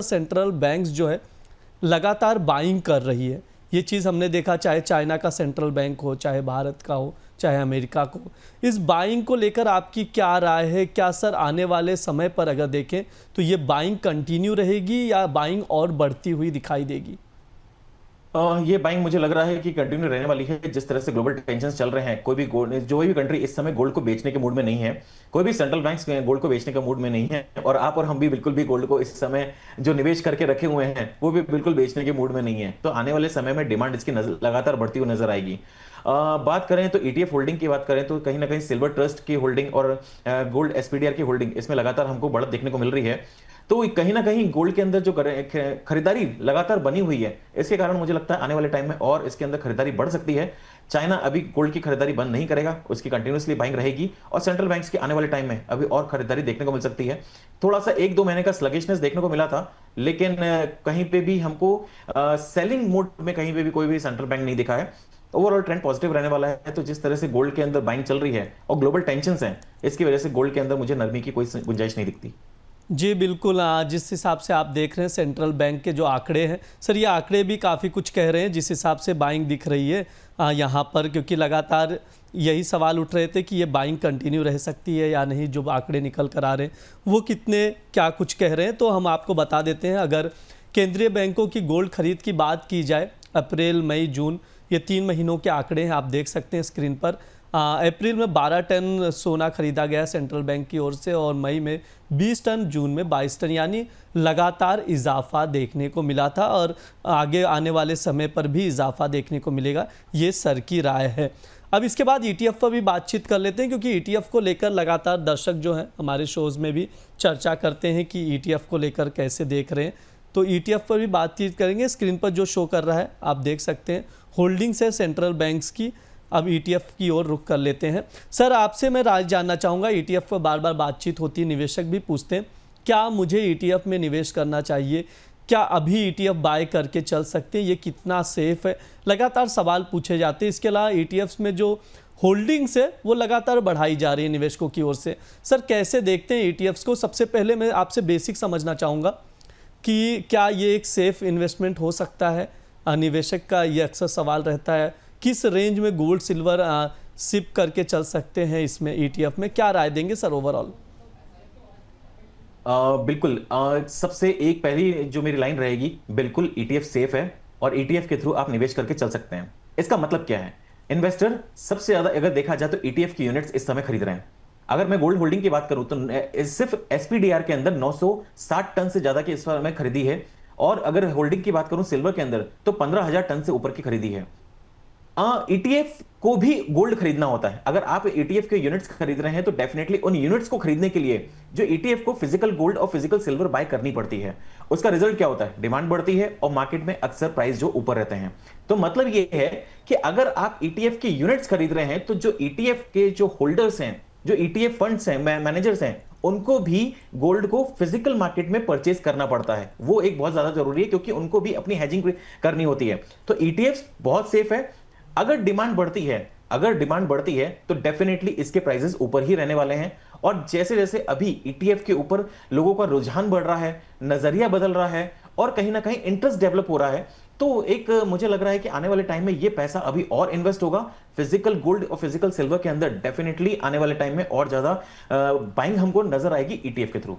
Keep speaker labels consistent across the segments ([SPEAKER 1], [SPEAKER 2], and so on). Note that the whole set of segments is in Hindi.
[SPEAKER 1] सेंट्रल बैंक्स जो है लगातार बाइंग कर रही है। ये चीज़ हमने देखा, चाहे चाइना का सेंट्रल बैंक हो, चाहे भारत का हो, चाहे अमेरिका को। इस बाइंग को लेकर आपकी क्या राय है? क्या सर आने वाले समय पर अगर देखें तो ये बाइंग कंटिन्यू रहेगी या बाइंग और बढ़ती हुई दिखाई देगी?
[SPEAKER 2] ये बाइंग मुझे लग रहा है कि कंटिन्यू रहने वाली है। जिस तरह से ग्लोबल टेंशन चल रहे हैं, जो भी कंट्री इस समय गोल्ड को बेचने के मूड में नहीं है, कोई भी सेंट्रल बैंक्स गोल्ड को बेचने का मूड में नहीं है, और आप और हम भी बिल्कुल भी गोल्ड को इस समय जो निवेश करके रखे हुए हैं वो भी बिल्कुल बेचने के मूड में नहीं है। तो आने वाले समय में डिमांड इसकी लगातार बढ़ती हुई नजर आएगी। बात करें तो ईटीएफ होल्डिंग की बात करें तो कहीं ना कहीं सिल्वर ट्रस्ट की होल्डिंग और गोल्ड एसपीडीआर की होल्डिंग, इसमें लगातार हमको बढ़त देखने को मिल रही है। तो कहीं ना कहीं गोल्ड के अंदर जो खरीदारी लगातार बनी हुई है, इसके कारण मुझे लगता है आने वाले टाइम में और इसके अंदर खरीदारी बढ़ सकती है। चाइना अभी गोल्ड की खरीदारी बंद नहीं करेगा, उसकी कंटिन्यूसली बाइंग रहेगी, और सेंट्रल बैंक्स की आने वाले टाइम में अभी और खरीदारी देखने को मिल सकती है। थोड़ा सा 1-2 महीने का स्लगिशनेस देखने को मिला था, लेकिन कहीं पे भी हमको सेलिंग मोड में कहीं पे भी कोई भी सेंट्रल बैंक नहीं दिखा है। ओवरऑल ट्रेंड पॉजिटिव रहने वाला है। तो जिस तरह से गोल्ड के अंदर बाइंग चल रही है और ग्लोबल टेंशंस हैं, इसकी वजह से गोल्ड के अंदर मुझे नरमी की कोई गुंजाइश नहीं दिखती।
[SPEAKER 1] जी बिल्कुल। जिस हिसाब से आप देख रहे हैं सेंट्रल बैंक के जो आंकड़े हैं सर, ये आंकड़े भी काफ़ी कुछ कह रहे हैं जिस हिसाब से बाइंग दिख रही है यहाँ पर, क्योंकि लगातार यही सवाल उठ रहे थे कि ये बाइंग कंटिन्यू रह सकती है या नहीं। जो आंकड़े निकल कर आ रहे हैं वो कितने क्या कुछ कह रहे हैं, तो हम आपको बता देते हैं। अगर केंद्रीय बैंकों की गोल्ड खरीद की बात की जाए, अप्रैल मई जून ये 3 महीनों के आंकड़े हैं, आप देख सकते हैं स्क्रीन पर। अप्रैल में 12 टन सोना खरीदा गया सेंट्रल बैंक की ओर से, और मई में 20 टन, जून में 22 टन, यानी लगातार इजाफा देखने को मिला था और आगे आने वाले समय पर भी इजाफा देखने को मिलेगा, ये सर की राय है। अब इसके बाद ईटीएफ पर भी बातचीत कर लेते हैं, क्योंकि ईटीएफ को लेकर लगातार दर्शक जो हैं हमारे शोज़ में भी चर्चा करते हैं कि ईटीएफ को लेकर कैसे देख रहे हैं। तो ईटीएफ पर भी बातचीत करेंगे। स्क्रीन पर जो शो कर रहा है आप देख सकते हैं, होल्डिंग्स है सेंट्रल बैंक्स की। अब ईटीएफ की ओर रुख कर लेते हैं। सर आपसे मैं राय जानना चाहूँगा, ईटीएफ पर बार बार बातचीत होती है, निवेशक भी पूछते हैं क्या मुझे ईटीएफ में निवेश करना चाहिए, क्या अभी ईटीएफ बाय करके चल सकते हैं, ये कितना सेफ है, लगातार सवाल पूछे जाते हैं। इसके अलावा ईटीएफ्स में जो होल्डिंग्स है वो लगातार बढ़ाई जा रही है निवेशकों की ओर से। सर कैसे देखते हैं ईटीएफ्स को? सबसे पहले मैं आपसे बेसिक समझना चाहूँगा कि क्या ये एक सेफ इन्वेस्टमेंट हो सकता है? निवेशक का ये अक्सर सवाल रहता है, किस रेंज में गोल्ड सिल्वर सिप करके चल सकते हैं इसमें ईटीएफ में, क्या राय देंगे सर ओवरऑल?
[SPEAKER 2] बिल्कुल। सबसे एक पहली जो मेरी लाइन रहेगी, बिल्कुल ईटीएफ सेफ है और ईटीएफ के थ्रू आप निवेश करके चल सकते हैं। इसका मतलब क्या है? इन्वेस्टर सबसे ज्यादा अगर देखा जाए तो ईटीएफ की यूनिट्स इस समय खरीद रहे हैं। अगर मैं गोल्ड होल्डिंग की बात करूं तो सिर्फ एसपीडीआर के अंदर 960 टन से ज्यादा की इस समय खरीदी है, और अगर होल्डिंग की बात करूं सिल्वर के अंदर तो 15,000 टन से ऊपर की खरीदी है। ईटीएफ को भी गोल्ड खरीदना होता है। अगर आप ईटीएफ के यूनिट्स खरीद रहे हैं तो डेफिनेटली उन यूनिट्स को खरीदने के लिए जो ईटीएफ को फिजिकल गोल्ड और फिजिकल सिल्वर बाय करनी पड़ती है, उसका रिजल्ट क्या होता है? डिमांड बढ़ती है और मार्केट में अक्सर प्राइस जो ऊपर रहते हैं। तो मतलब ये है कि अगर आप ईटीएफ की यूनिट्स खरीद रहे हैं तो जो ईटीएफ के जो होल्डर्स हैं, जो ईटीएफ फंड्स हैं, मैनेजर्स हैं, उनको भी गोल्ड को फिजिकल मार्केट में परचेज करना पड़ता है। वो एक बहुत ज्यादा जरूरी है क्योंकि उनको भी अपनी हेजिंग करनी होती है। तो ईटीएफ बहुत सेफ है। अगर डिमांड बढ़ती है तो डेफिनेटली इसके प्राइसेस ऊपर ही रहने वाले हैं। और जैसे जैसे अभी ईटीएफ के ऊपर लोगों का रुझान बढ़ रहा है, नजरिया बदल रहा है और कहीं ना कहीं इंटरेस्ट डेवलप हो रहा है, तो एक मुझे लग रहा है कि आने वाले टाइम में ये पैसा अभी और इन्वेस्ट होगा फिजिकल गोल्ड और फिजिकल सिल्वर के अंदर। डेफिनेटली आने वाले टाइम में और ज्यादा बाइंग हमको नजर आएगी ईटीएफ के थ्रू।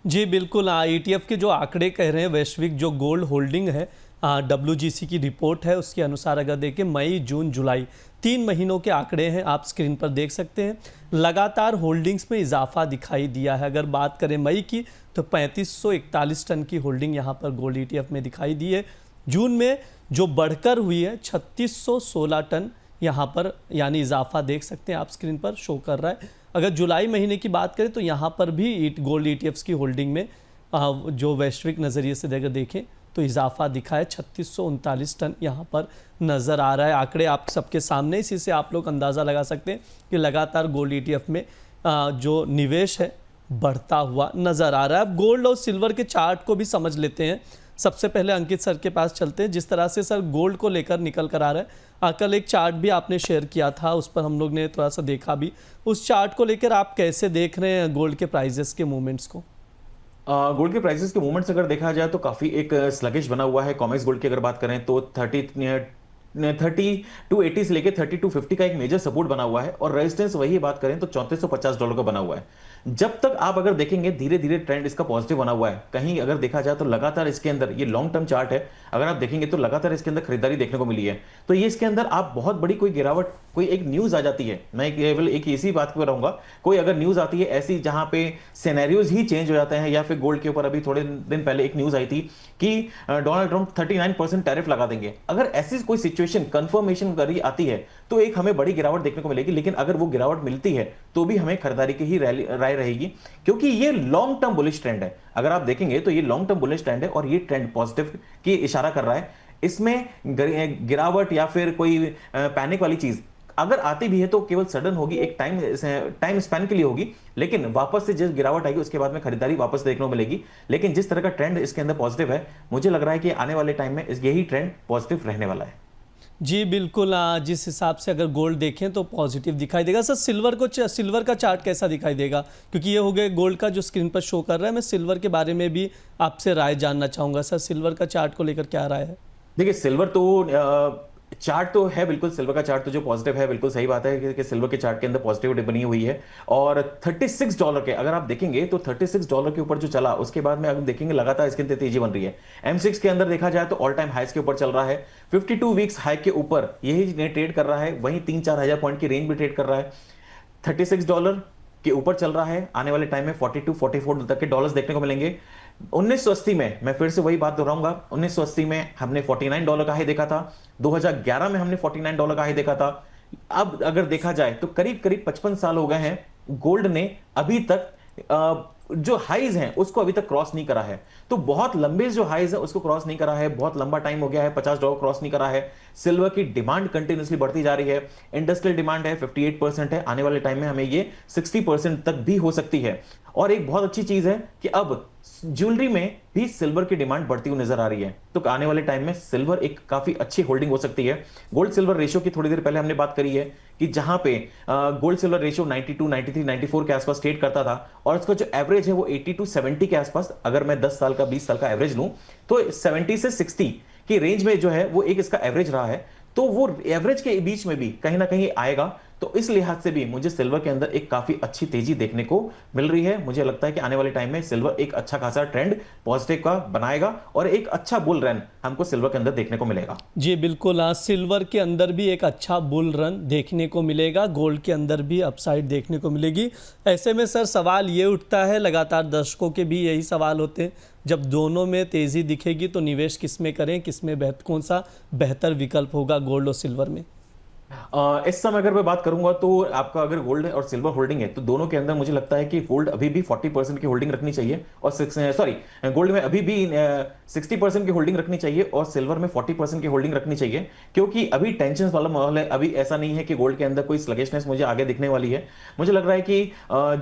[SPEAKER 1] जी बिल्कुल। ईटीएफ के जो आंकड़े कह रहे हैं, वैश्विक जो गोल्ड होल्डिंग है, WGC की रिपोर्ट है, उसके अनुसार अगर देखें मई जून जुलाई 3 महीनों के आंकड़े हैं, आप स्क्रीन पर देख सकते हैं। लगातार होल्डिंग्स में इजाफा दिखाई दिया है। अगर बात करें मई की तो 3541 टन की होल्डिंग यहाँ पर गोल्ड ईटीएफ में दिखाई दी है। जून में जो बढ़कर हुई है 3616 टन यहाँ पर, यानी इजाफा देख सकते हैं आप स्क्रीन पर शो कर रहा है। अगर जुलाई महीने की बात करें तो यहाँ पर भी गोल्ड ईटीएफ्स की होल्डिंग में जो वैश्विक नज़रिए से अगर देखें तो इजाफा दिखा है 3639 टन यहाँ पर नज़र आ रहा है। आंकड़े आप सबके सामने, इसी से आप लोग अंदाज़ा लगा सकते हैं कि लगातार गोल्ड ईटीएफ में जो निवेश है बढ़ता हुआ नज़र आ रहा है। अब गोल्ड और सिल्वर के चार्ट को भी समझ लेते हैं। सबसे पहले अंकित सर के पास चलते हैं। जिस तरह से सर गोल्ड को लेकर निकल कर आ रहा है, कल एक चार्ट भी आपने शेयर किया था, उस पर हम लोग ने थोड़ा सा देखा भी। उस चार्ट को लेकर आप कैसे देख रहे हैं गोल्ड के प्राइजेस के मूवमेंट्स को?
[SPEAKER 2] गोल्ड के प्राइसेस के मूवमेंट्स अगर देखा जाए तो काफी एक स्लगिश बना हुआ है। कॉमेक्स गोल्ड की अगर बात करें तो 30 से लेके 3250 का एक मेजर सपोर्ट बना हुआ है, और रेजिस्टेंस वही बात करें तो $3450 का बना हुआ है। जब तक आप अगर देखेंगे धीरे धीरे ट्रेंड इसका पॉजिटिव बना हुआ है। कहीं अगर देखा जाए तो लगातार इसके अंदर ये लॉन्ग टर्म चार्ट है, अगर आप देखेंगे तो लगातार इसके अंदर खरीदारी देखने को मिली है। तो ये इसके अंदर आप बहुत बड़ी कोई गिरावट, कोई एक न्यूज आ जाती है, मैं केवल एक इसी बात पर रहूंगा, कोई अगर न्यूज आती है ऐसी जहां पे सिनेरियोज ही चेंज हो जाते हैं, या फिर गोल्ड के ऊपर अभी थोड़े दिन पहले एक न्यूज आई थी कि डोनाल्ड ट्रंप 39% टैरिफ लगा देंगे। अगर ऐसी कोई सिचुएशन कंफर्मेशन करी आती है तो एक हमें बड़ी गिरावट देखने को मिलेगी, लेकिन अगर वो गिरावट मिलती है तो भी हमें खरीदारी की ही राय रहेगी, क्योंकि ये लॉन्ग टर्म बुलिश ट्रेंड है। अगर आप देखेंगे तो ये लॉन्ग टर्म बुलिश ट्रेंड है और ये ट्रेंड पॉजिटिव की इशारा कर रहा है। इसमें गिरावट या फिर कोई पैनिक वाली चीज अगर आती भी है तो केवल सडन होगी, एक टाइम स्पैन के लिए होगी, लेकिन वापस से जिस गिरावट आएगी उसके बाद में खरीदारी वापस देखने को मिलेगी। लेकिन जिस तरह का ट्रेंड इसके अंदर पॉजिटिव है, मुझे लग रहा है कि आने वाले टाइम में यही ट्रेंड पॉजिटिव रहने वाला है।
[SPEAKER 1] जी बिल्कुल, जिस हिसाब से अगर गोल्ड देखें तो पॉजिटिव दिखाई देगा। सर सिल्वर का चार्ट कैसा दिखाई देगा, क्योंकि ये हो गया गोल्ड का जो स्क्रीन पर शो कर रहा है, मैं सिल्वर के बारे में भी आपसे राय जानना चाहूँगा। सर सिल्वर का चार्ट को लेकर क्या राय है?
[SPEAKER 2] देखिए सिल्वर तो चार्ट तो है, बिल्कुल सिल्वर का चार्ट तो जो पॉजिटिव है, बिल्कुल सही बात है कि सिल्वर के चार्ट के अंदर पॉजिटिविटी बनी हुई है। और $36 के अगर आप देखेंगे तो $36 के ऊपर जो चला उसके बाद में अगर देखेंगे लगातार इसके अंदर तेजी बन रही है। M6 के अंदर देखा जाए तो ऑल टाइम हाइस के ऊपर चल रहा है, 52 वीक्स हाई के ऊपर यही ट्रेड कर रहा है, वहीं 3-4 हजार पॉइंट की रेंज भी ट्रेड कर रहा है। $36 के ऊपर चल रहा है, आने वाले टाइम में 42-44 तक के डॉलर्स देखने को मिलेंगे। 1980 में मैं फिर से वही बात दोहराऊंगा, 1980 में हमने $49 का हाई देखा था, 2011 में हमने $49 का हाई देखा था। अब अगर देखा जाए तो करीब करीब 55 साल हो गए हैं, गोल्ड ने अभी तक जो हाइज हैं उसको अभी तक क्रॉस नहीं करा है। तो बहुत लंबे जो हाइज है उसको क्रॉस नहीं करा है, बहुत लंबा टाइम हो गया है, $50 क्रॉस नहीं करा है। सिल्वर की डिमांड कंटिन्यूसली बढ़ती जा रही है, इंडस्ट्रियल डिमांड है 58% है, आने वाले टाइम में हमें ये 60% तक भी हो सकती है। और एक बहुत अच्छी चीज है कि अब ज्वेलरी में भी सिल्वर की डिमांड बढ़ती हुई नजर आ रही है, तो आने वाले टाइम में सिल्वर एक काफी अच्छी होल्डिंग हो सकती है। गोल्ड सिल्वर रेशियो की थोड़ी देर पहले हमने बात करी है कि जहां पे गोल्ड सिल्वर रेशियो 92, 93, 94 के आसपास ट्रेड करता था, और इसका जो एवरेज है वो 80 to 70 के आसपास, अगर मैं 10 साल का 20 साल का एवरेज लूं तो 70 से 60 की रेंज में जो है वो एक इसका एवरेज रहा है। तो वो एवरेज के बीच में भी कहीं ना कहीं आएगा, तो इस लिहाज से भी मुझे सिल्वर के अंदर एक काफी अच्छी तेजी देखने को मिल रही है। मुझे लगता है कि आने वाले टाइम में सिल्वर एक अच्छा खासा ट्रेंड पॉजिटिव का बनाएगा और एक अच्छा बुल रन हमको सिल्वर के अंदर देखने को मिलेगा।
[SPEAKER 1] जी बिल्कुल, सिल्वर के अंदर भी एक अच्छा बुल रन देखने को मिलेगा, गोल्ड के अंदर भी अपसाइड देखने को मिलेगी। ऐसे में सर सवाल ये उठता है, लगातार दर्शकों के भी यही सवाल होते हैं, जब दोनों में तेजी दिखेगी तो निवेश किस में करें, किस में कौन सा बेहतर विकल्प होगा गोल्ड और सिल्वर में?
[SPEAKER 2] इस समय अगर मैं बात करूंगा तो आपका अगर गोल्ड और सिल्वर होल्डिंग है तो दोनों के अंदर मुझे लगता है कि गोल्ड अभी भी 40% की होल्डिंग रखनी चाहिए, और गोल्ड में अभी भी 60% की होल्डिंग रखनी चाहिए और सिल्वर में 40% की होल्डिंग रखनी चाहिए, क्योंकि अभी टेंशन वाला माहौल है। अभी ऐसा नहीं है कि गोल्ड के अंदर कोई स्लगिशनेस मुझे आगे दिखने वाली है। मुझे लग रहा है कि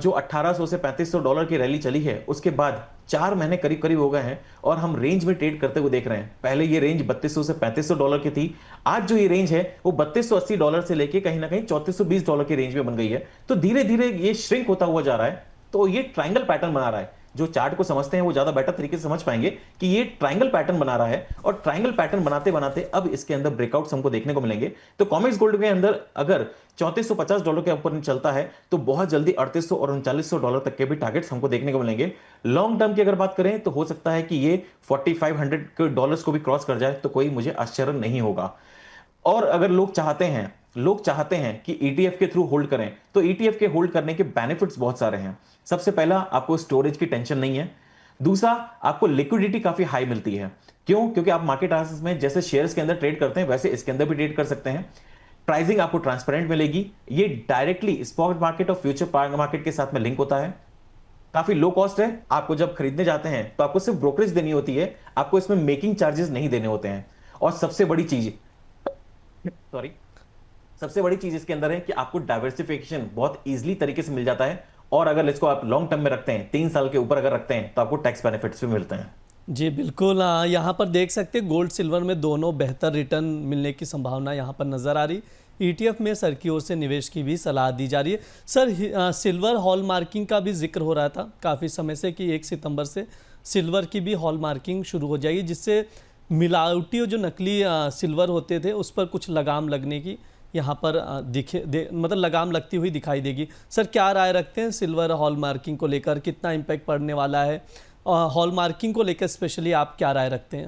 [SPEAKER 2] जो $1800 से $3500 की रैली चली है उसके बाद 4 महीने करीब करीब हो गए हैं और हम रेंज में ट्रेड करते हुए देख रहे हैं। पहले ये रेंज $3200 से $3500 की थी, आज जो ये रेंज है वो $3280 से लेके कहीं ना कहीं $3420 की रेंज में बन गई है। तो धीरे धीरे ये श्रिंक होता हुआ जा रहा है, तो ये ट्रायंगल पैटर्न बना रहा है। जो चार्ट को समझते हैं वो ज्यादा बेटर तरीके से समझ पाएंगे कि ये ट्रायंगल पैटर्न बना रहा है, और ट्रायंगल पैटर्न बनाते बनाते अब इसके अंदर ब्रेकआउट्स हमको देखने को मिलेंगे। तो कॉमेक्स गोल्ड के अंदर अगर $3450 के ऊपर चलता है तो बहुत जल्दी $3800 और $3900 तक के भी टारगेट्स हमको देखने को मिलेंगे। लॉन्ग टर्म की अगर बात करें तो हो सकता है कि ये $4500 को भी क्रॉस कर जाए तो कोई मुझे आश्चर्य नहीं होगा। और अगर लोग चाहते हैं कि ETF के थ्रू होल्ड करें तो ETF के होल्ड करने के बेनिफिट्स बहुत सारे हैं। सबसे पहला, आपको स्टोरेज की टेंशन नहीं है। दूसरा, आपको लिक्विडिटी काफी हाई मिलती है। क्यों? क्योंकि आप मार्केट एक्सेस में जैसे शेयर्स के अंदर ट्रेड करते हैं वैसे इसके अंदर भी ट्रेड कर सकते हैं। प्राइसिंग आपको ट्रांसपेरेंट मिलेगी, ये डायरेक्टली स्पॉट मार्केट और फ्यूचर मार्केट के साथ में लिंक होता है। काफी लो कॉस्ट है, आपको जब खरीदने जाते हैं तो आपको सिर्फ ब्रोकरेज देनी होती है, आपको इसमें मेकिंग चार्जेस नहीं देने होते हैं। और सबसे बड़ी चीज इसके अंदर है कि आपको डाइवर्सिफिकेशन बहुत इजीली तरीके से मिल जाता है, और अगर इसको आप लॉन्ग टर्म में रखते हैं, 3 साल के ऊपर अगर रखते हैं तो आपको टैक्स बेनिफिट्स भी मिलते हैं।
[SPEAKER 1] जी बिल्कुल, यहाँ पर देख सकते हैं गोल्ड सिल्वर में दोनों बेहतर रिटर्न मिलने की संभावना यहाँ पर नज़र आ रही। ईटीएफ में सर की ओर से निवेश की भी सलाह दी जा रही है। सर सिल्वर हॉल मार्किंग का भी जिक्र हो रहा था काफ़ी समय से कि 1 सितंबर से सिल्वर की भी हॉल मार्किंग शुरू हो जाएगी, जिससे मिलावटी और जो नकली सिल्वर होते थे उस पर कुछ लगाम लगने की यहाँ पर मतलब लगाम लगती हुई दिखाई देगी। सर क्या राय रखते हैं सिल्वर हॉल मार्किंग को लेकर, कितना इम्पैक्ट पड़ने वाला है? हॉल मार्किंग को लेकर स्पेशली आप क्या राय रखते हैं?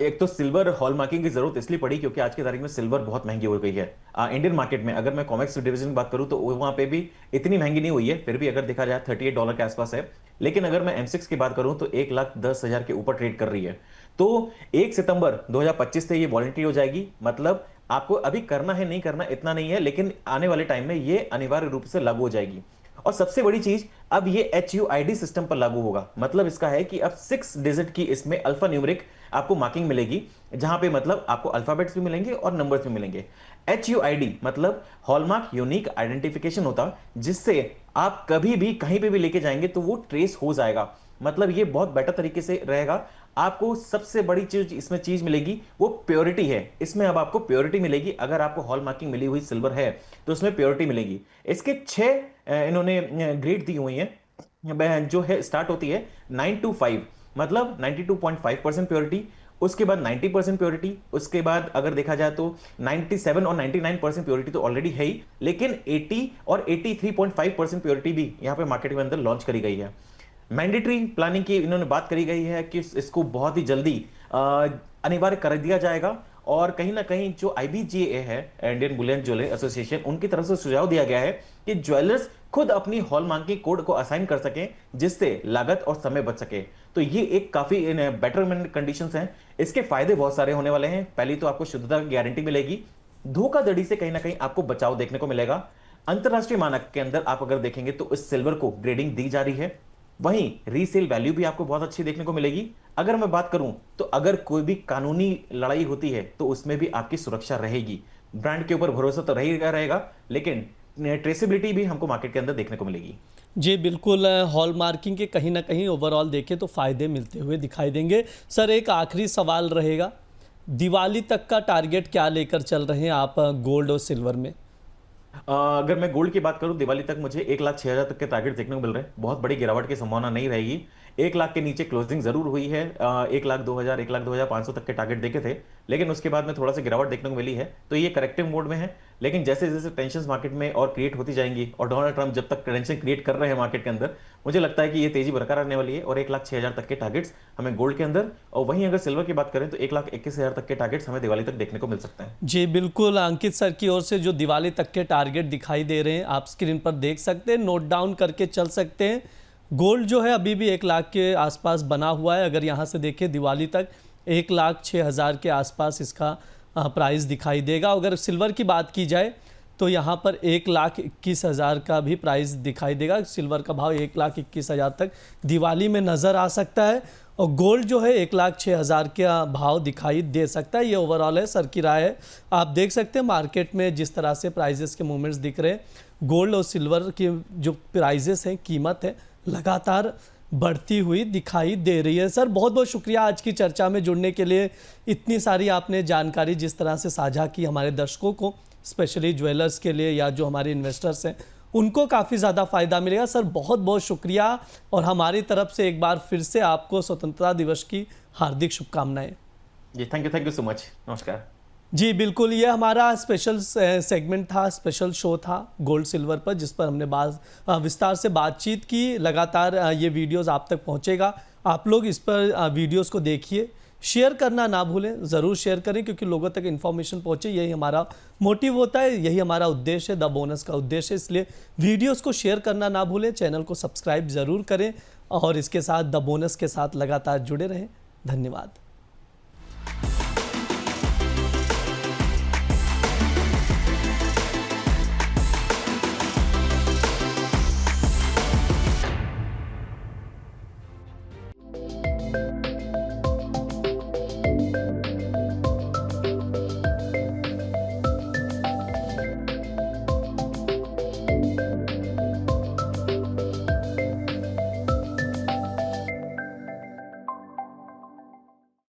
[SPEAKER 2] एक तो सिल्वर हॉल मार्किंग की जरूरत इसलिए पड़ी क्योंकि आज की तारीख में सिल्वर बहुत महंगी हो गई है। इंडियन मार्केट में अगर मैं कॉमेक्स डिवीजन की बात करूं तो वहां पे भी इतनी महंगी नहीं हुई है, फिर भी अगर देखा जाए $38 के आसपास है। लेकिन अगर मैं M6 की बात करूं तो 1,10,000 के ऊपर ट्रेड कर रही है। तो 1 सितंबर 2025 से ये वॉलंटरी हो जाएगी। मतलब आपको अभी करना है नहीं करना इतना नहीं है, लेकिन आने वाले टाइम में ये अनिवार्य रूप से लागू हो जाएगी। और सबसे बड़ी चीज, अब ये HUID सिस्टम पर लागू होगा। मतलब इसका है कि अब 6 डिजिट की इसमें अल्फा न्यूमेरिक आपको मार्किंग मिलेगी, जहां पे मतलब आपको अल्फाबेट्स भी मिलेंगे और नंबर्स भी मिलेंगे। HUID मतलब हॉलमार्क यूनिक आइडेंटिफिकेशन होता, जिससे आप कभी भी कहीं पे भी लेके जाएंगे तो वो ट्रेस हो जाएगा। मतलब ये बहुत बेटर तरीके से रहेगा। आपको सबसे बड़ी चीज इसमें चीज मिलेगी वो प्योरिटी है। इसमें अब आपको प्योरिटी मिलेगी। अगर आपको हॉल मार्किंग मिली हुई सिल्वर है तो उसमें प्योरिटी मिलेगी। इसके 6 इन्होंने ग्रेड दी हुई हैं, जो है स्टार्ट होती है 9 to 5, मतलब 92.5% प्योरिटी, उसके बाद 90% प्योरिटी, उसके बाद अगर देखा जाए तो 97 और 99% प्योरिटी तो ऑलरेडी है ही, लेकिन 80 और 83.5% प्योरिटी भी यहां पे मार्केट के अंदर लॉन्च करी गई है। मैंडेटरी प्लानिंग की इन्होंने बात करी गई है कि इसको बहुत ही जल्दी अनिवार्य कर दिया जाएगा। और कहीं ना कहीं जो IBGA है, इंडियन बुलियन ज्वेलरी एसोसिएशन, उनकी तरफ से सुझाव दिया गया है कि ज्वेलर्स खुद अपनी हॉल मार्किंग कोड को असाइन कर सकें, जिससे लागत और समय बच सके। तो ये एक काफी बेटरमेंट कंडीशंस हैं। इसके फायदे बहुत सारे होने वाले हैं। पहली तो आपको शुद्धता की गारंटी मिलेगी, धोखाधड़ी से कहीं ना कहीं आपको बचाव देखने को मिलेगा। अंतरराष्ट्रीय मानक के अंदर आप अगर देखेंगे तो इस सिल्वर को ग्रेडिंग दी जा रही है। वहीं रीसेल वैल्यू भी आपको बहुत अच्छी देखने को मिलेगी। अगर मैं बात करूं तो अगर कोई भी कानूनी लड़ाई होती है तो उसमें भी आपकी सुरक्षा रहेगी। ब्रांड के ऊपर भरोसा तो रहेगा, लेकिन ट्रेसेबिलिटी भी हमको मार्केट के अंदर देखने को मिलेगी।
[SPEAKER 1] जी बिल्कुल, हॉल मार्किंग के कहीं ना कहीं ओवरऑल देखें तो फ़ायदे मिलते हुए दिखाई देंगे। सर एक आखिरी सवाल रहेगा, दिवाली तक का टारगेट क्या लेकर चल रहे हैं आप गोल्ड और सिल्वर में?
[SPEAKER 2] अगर मैं गोल्ड की बात करूं, दिवाली तक मुझे 1,06,000 तक के टारगेट देखने को मिल रहे हैं। बहुत बड़ी गिरावट की संभावना नहीं रहेगी। 1,00,000 के नीचे क्लोजिंग जरूर हुई है। 1,02,000 1,02,500 तक के टारगेट देखे थे, लेकिन उसके बाद में थोड़ा सा गिरावट देखने को मिली है। तो ये करेक्टिव मोड में है। लेकिन जैसे जैसे टेंशन मार्केट में और क्रिएट होती जाएंगी और डोनाल्ड ट्रंप जब तक टेंशन क्रिएट कर रहे हैं मार्केट के अंदर, मुझे लगता है कि ये तेजी बरकरार रहने वाली है। और 1,06,000 तक के टारगेट्स हमें गोल्ड के अंदर, और वहीं अगर सिल्वर की बात करें तो 1,21,000 तक के टारगेट्स हमें दिवाली तक देखने को मिल सकते हैं।
[SPEAKER 1] जी बिल्कुल, अंकित सर की ओर से जो दिवाली तक के टारगेट दिखाई दे रहे हैं आप स्क्रीन पर देख सकते हैं, नोट डाउन करके चल सकते हैं। गोल्ड जो है अभी भी 1,00,000 के आसपास बना हुआ है। अगर यहाँ से देखें दिवाली तक 1,06,000 के आसपास इसका प्राइस दिखाई देगा। अगर सिल्वर की बात की जाए तो यहाँ पर 1,21,000 का भी प्राइस दिखाई देगा। सिल्वर का भाव 1,21,000 तक दिवाली में नज़र आ सकता है, और गोल्ड जो है 1,06,000 का भाव दिखाई दे सकता है। ये ओवरऑल है, सर की राय है। आप देख सकते हैं मार्केट में जिस तरह से प्राइजेस के मूवमेंट्स दिख रहे हैं, गोल्ड और सिल्वर की जो प्राइजेस हैं, कीमत है, लगातार बढ़ती हुई दिखाई दे रही है। सर बहुत बहुत शुक्रिया आज की चर्चा में जुड़ने के लिए। इतनी सारी आपने जानकारी जिस तरह से साझा की हमारे दर्शकों को, स्पेशली ज्वेलर्स के लिए या जो हमारे इन्वेस्टर्स हैं उनको काफ़ी ज़्यादा फ़ायदा मिलेगा। सर बहुत बहुत शुक्रिया, और हमारी तरफ से एक बार फिर से आपको स्वतंत्रता दिवस की हार्दिक शुभकामनाएं।
[SPEAKER 2] जी थैंक यू सो मच। नमस्कार।
[SPEAKER 1] जी बिल्कुल, ये हमारा स्पेशल सेगमेंट था, स्पेशल शो था गोल्ड सिल्वर पर, जिस पर हमने विस्तार से बातचीत की। लगातार ये वीडियोस आप तक पहुंचेगा। आप लोग इस पर वीडियोस को देखिए, शेयर करना ना भूलें, ज़रूर शेयर करें क्योंकि लोगों तक इन्फॉर्मेशन पहुंचे, यही हमारा मोटिव होता है, यही हमारा उद्देश्य है, द बोनस का उद्देश्य। इसलिए वीडियोस को शेयर करना ना भूलें, चैनल को सब्सक्राइब ज़रूर करें, और इसके साथ द बोनस के साथ लगातार जुड़े रहें। धन्यवाद।